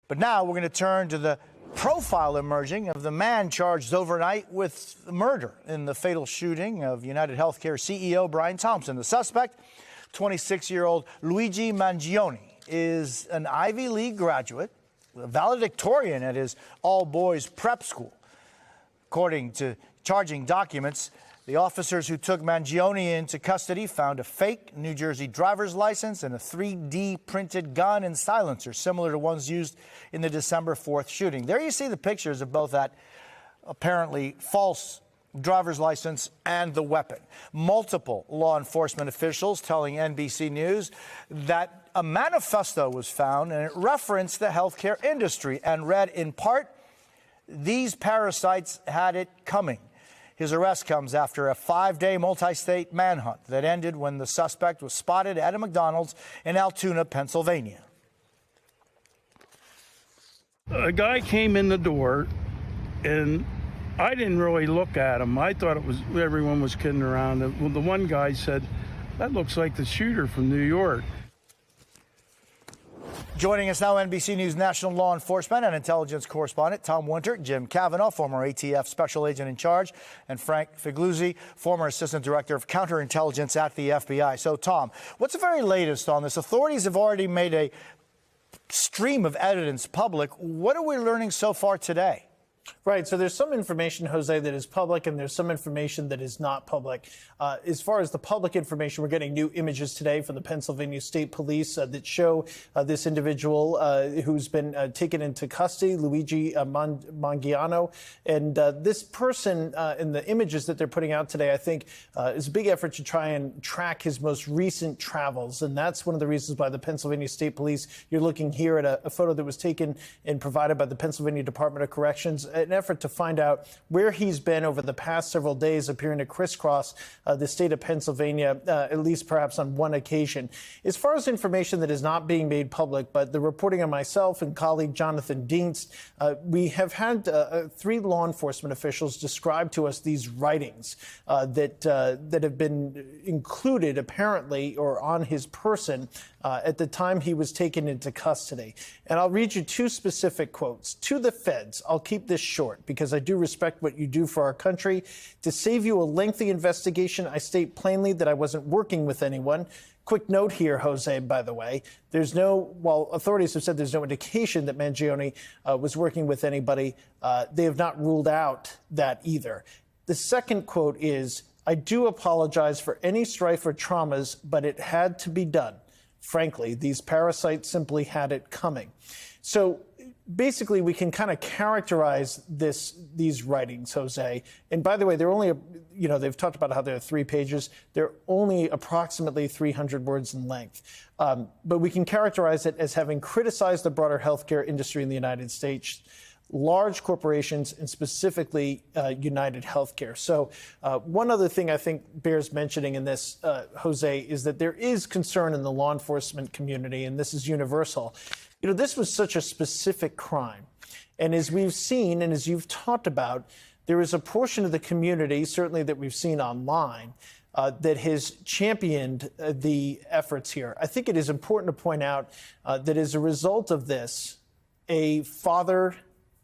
But now we're going to turn to the profile emerging of the man charged overnight with murder in the fatal shooting of United Healthcare CEO Brian Thompson. The suspect, 26-year-old Luigi Mangione, is an Ivy League graduate, a valedictorian at his all-boys prep school. According to charging documents, the officers who took Mangione into custody found a fake New Jersey driver's license and a 3D printed gun and silencer, similar to ones used in the December 4th shooting. There you see the pictures of both that apparently false driver's license and the weapon. Multiple law enforcement officials telling NBC News that a manifesto was found and it referenced the healthcare industry and read in part, "These parasites had it coming." His arrest comes after a 5-day multi-state manhunt that ended when the suspect was spotted at a McDonald's in Altoona, Pennsylvania. A guy came in the door, and I didn't really look at him. I thought it was everyone was kidding around. Well, the one guy said, "That looks like the shooter from New York." Joining us now, NBC News national law enforcement and intelligence correspondent Tom Winter, Jim Cavanaugh, former ATF special agent in charge, and Frank Figliuzzi, former assistant director of counterintelligence at the FBI. So, Tom, what's the very latest on this? Authorities have already made a stream of evidence public. What are we learning so far today? Right. So there's some information, Jose, that is public, and there's some information that is not public. As far as the public information, we're getting new images today from the Pennsylvania State Police that show this individual who's been taken into custody, Luigi Mangione. And this person in the images that they're putting out today, I think, is a big effort to try and track his most recent travels. And that's one of the reasons why the Pennsylvania State Police, you're looking here at a photo that was taken and provided by the Pennsylvania Department of Corrections, an effort to find out where he's been over the past several days, appearing to crisscross the state of Pennsylvania, at least perhaps on one occasion. As far as information that is not being made public, but the reporting of myself and colleague Jonathan Dienst, we have had 3 law enforcement officials describe to us these writings that have been included apparently or on his person at the time he was taken into custody. And I'll read you 2 specific quotes. "To the feds, I'll keep this short because I do respect what you do for our country. To save you a lengthy investigation, I state plainly that I wasn't working with anyone." Quick note here, Jose, by the way, while authorities have said there's no indication that Mangione was working with anybody, they have not ruled out that either. The second quote is, "I do apologize for any strife or traumas, but it had to be done. Frankly, these parasites simply had it coming." So basically, we can kind of characterize these writings, Jose. And by the way, they're only, they've talked about how there are 3 pages. They're only approximately 300 words in length. But we can characterize it as having criticized the broader healthcare industry in the United States, large corporations, and specifically United Healthcare. So one other thing I think bears mentioning in this, Jose, is that there is concern in the law enforcement community, and this is universal. This was such a specific crime. And as we've seen, and as you've talked about, there is a portion of the community, certainly that we've seen online, that has championed the efforts here. I think it is important to point out that as a result of this, a father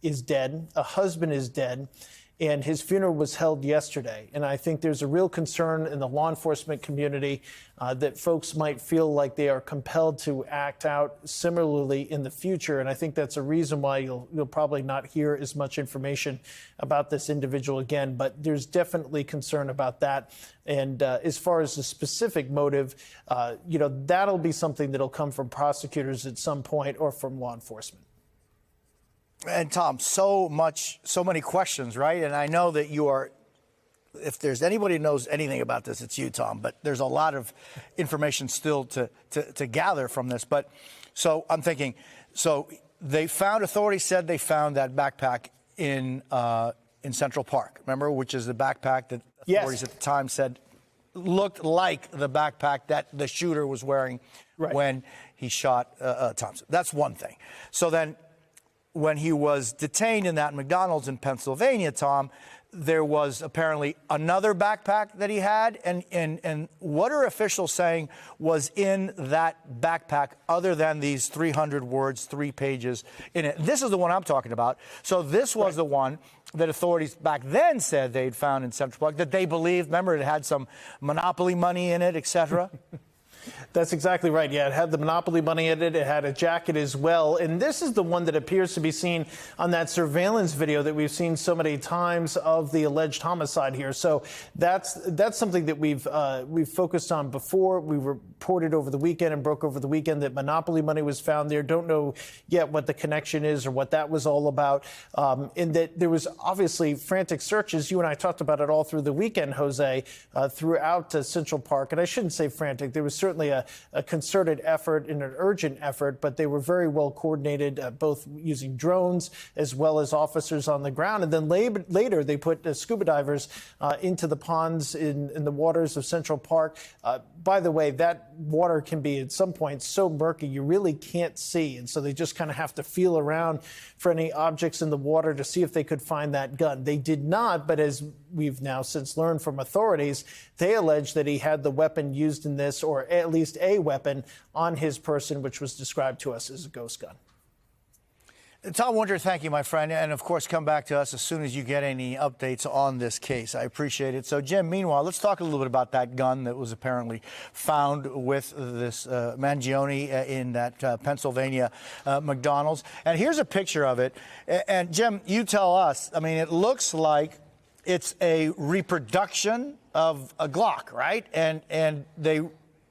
is dead, a husband is dead, and his funeral was held yesterday. And I think there's a real concern in the law enforcement community that folks might feel like they are compelled to act out similarly in the future. And I think that's a reason why you'll probably not hear as much information about this individual again. But there's definitely concern about that. And as far as the specific motive, that'll be something that'll come from prosecutors at some point or from law enforcement. And Tom, so many questions, right? And I know that you are, if there's anybody who knows anything about this, it's you, Tom. But there's a lot of information still to gather from this. But so I'm thinking, so authorities said they found that backpack in Central Park, remember, which is the backpack that authorities at the time said looked like the backpack that the shooter was wearing when he shot Thompson. That's one thing. So then, when he was detained in that McDonald's in Pennsylvania, Tom, there was apparently another backpack that he had, and what are officials saying was in that backpack other than these 300 words, 3 pages in it? This is the one I'm talking about. So this was the one that authorities back then said they'd found in Central Park, that they believed, remember, it had some Monopoly money in it, etc. That's exactly right. Yeah, it had the Monopoly money in it. It had a jacket as well. And this is the one that appears to be seen on that surveillance video that we've seen so many times of the alleged homicide here. So that's something that we've focused on before. We reported over the weekend and broke over the weekend that Monopoly money was found there. Don't know yet what the connection is or what that was all about. And that there was obviously frantic searches. You and I talked about it all through the weekend, Jose, throughout Central Park. And I shouldn't say frantic. There was certainly a concerted effort and an urgent effort, but they were very well coordinated, both using drones as well as officers on the ground. And then later they put scuba divers into the ponds in the waters of Central Park. By the way, that water can be at some point so murky you really can't see. And so they just kind of have to feel around for any objects in the water to see if they could find that gun. They did not, but as we've now since learned from authorities, they allege that he had the weapon used in this, or at least a weapon on his person, which was described to us as a ghost gun. Tom Wonder, thank you, my friend. And, of course, come back to us as soon as you get any updates on this case. I appreciate it. So, Jim, meanwhile, let's talk a little bit about that gun that was apparently found with this Mangione in that Pennsylvania McDonald's. And here's a picture of it. And, Jim, you tell us, I mean, it looks like it's a reproduction of a Glock, right? And they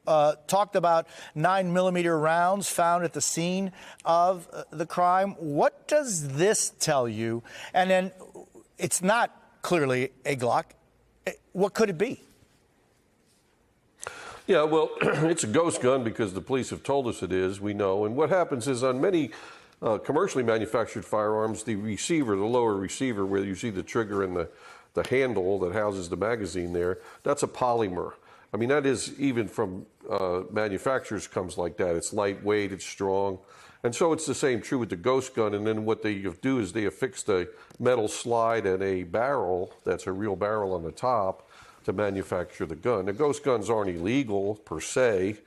talked about 9mm rounds found at the scene of the crime. What does this tell you? And then it's not clearly a Glock. What could it be? Yeah, well, it's a ghost gun because the police have told us it is, we know. And what happens is on many commercially manufactured firearms, the receiver, the lower receiver where you see the trigger and the handle that houses the magazine there, that's a polymer. I mean, that is, even from manufacturers, comes like that. It's lightweight, it's strong. And so it's the same true with the ghost gun. And then what they do is they affix a metal slide and a barrel, that's a real barrel on the top, to manufacture the gun. The ghost guns aren't illegal per se,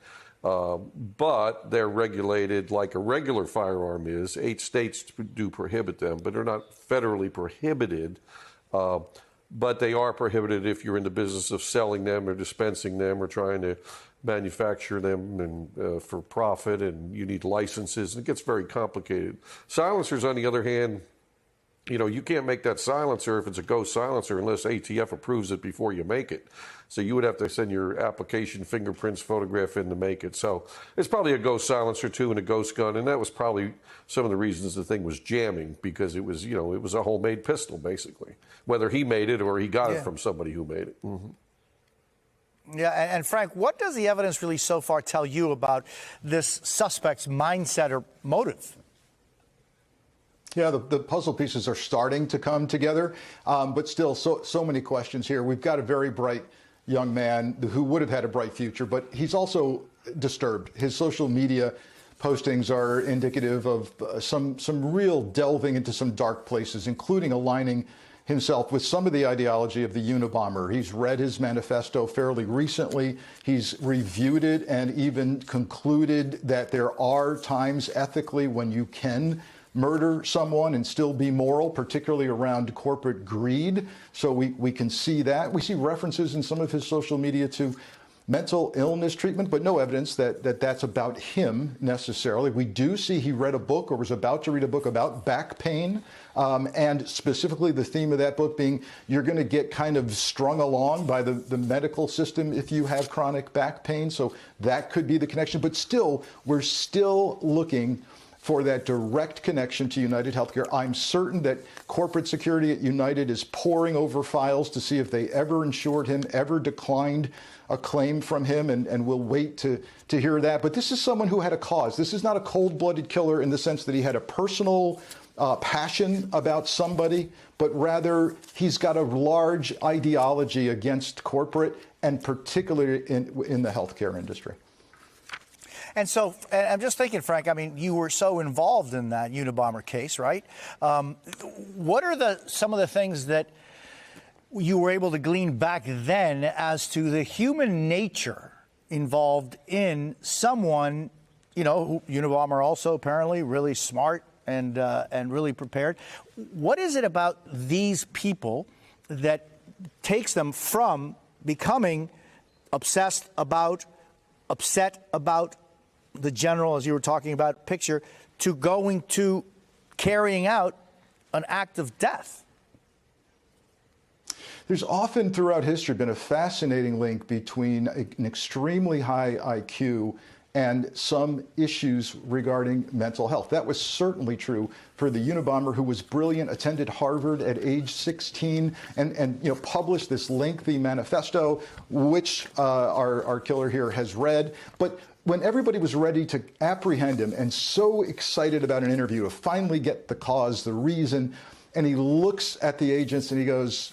but they're regulated like a regular firearm is. 8 states do prohibit them, but they're not federally prohibited. But they are prohibited if you're in the business of selling them or dispensing them or trying to manufacture them and for profit, and you need licenses, and it gets very complicated. Silencers, on the other hand, you know, you can't make that silencer if it's a ghost silencer unless ATF approves it before you make it. So you would have to send your application, fingerprints, photograph in to make it. So it's probably a ghost silencer too and a ghost gun, and that was probably some of the reasons the thing was jamming, because it was, you know, it was a homemade pistol basically, whether he made it or he got it from somebody who made it. Mm-hmm. Yeah, and Frank, what does the evidence really so far tell you about this suspect's mindset or motive? Yeah, the puzzle pieces are starting to come together, but still so many questions here. We've got a very bright young man who would have had a bright future, but he's also disturbed. His social media postings are indicative of some real delving into some dark places, including aligning himself with some of the ideology of the Unabomber. He's read his manifesto fairly recently. He's reviewed it and even concluded that there are times ethically when you can murder someone and still be moral, particularly around corporate greed. So we can see that. We see references in some of his social media to mental illness treatment, but no evidence that that's about him necessarily. We do see he read a book or was about to read a book about back pain, and specifically the theme of that book being you're going to get kind of strung along by the medical system if you have chronic back pain. So that could be the connection. But still, we're still looking for that direct connection to United Healthcare. I'm certain that corporate security at United is poring over files to see if they ever insured him, ever declined a claim from him, and we'll wait to hear that. But this is someone who had a cause. This is not a cold-blooded killer in the sense that he had a personal passion about somebody, but rather he's got a large ideology against corporate, and particularly in the healthcare industry. And so I'm just thinking, Frank, I mean, you were so involved in that Unabomber case, right? What are some of the things that you were able to glean back then as to the human nature involved in someone, Unabomber also apparently really smart and really prepared. What is it about these people that takes them from becoming upset about the general, as you were talking about, picture, to going to carrying out an act of death? There's often throughout history been a fascinating link between an extremely high IQ and some issues regarding mental health. That was certainly true for the Unabomber, who was brilliant, attended Harvard at age 16, and published this lengthy manifesto, which our killer here has read. But when everybody was ready to apprehend him and so excited about an interview to finally get the cause, the reason, and he looks at the agents and he goes,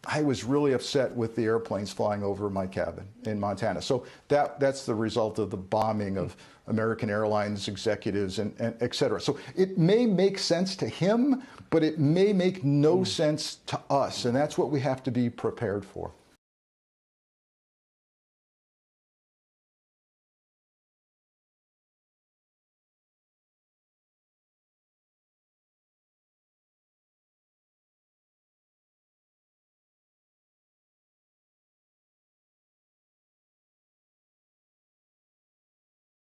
I was really upset with the airplanes flying over my cabin in Montana. So that's the result of the bombing of American Airlines executives and et cetera. So it may make sense to him, but it may make no sense to us. And that's what we have to be prepared for.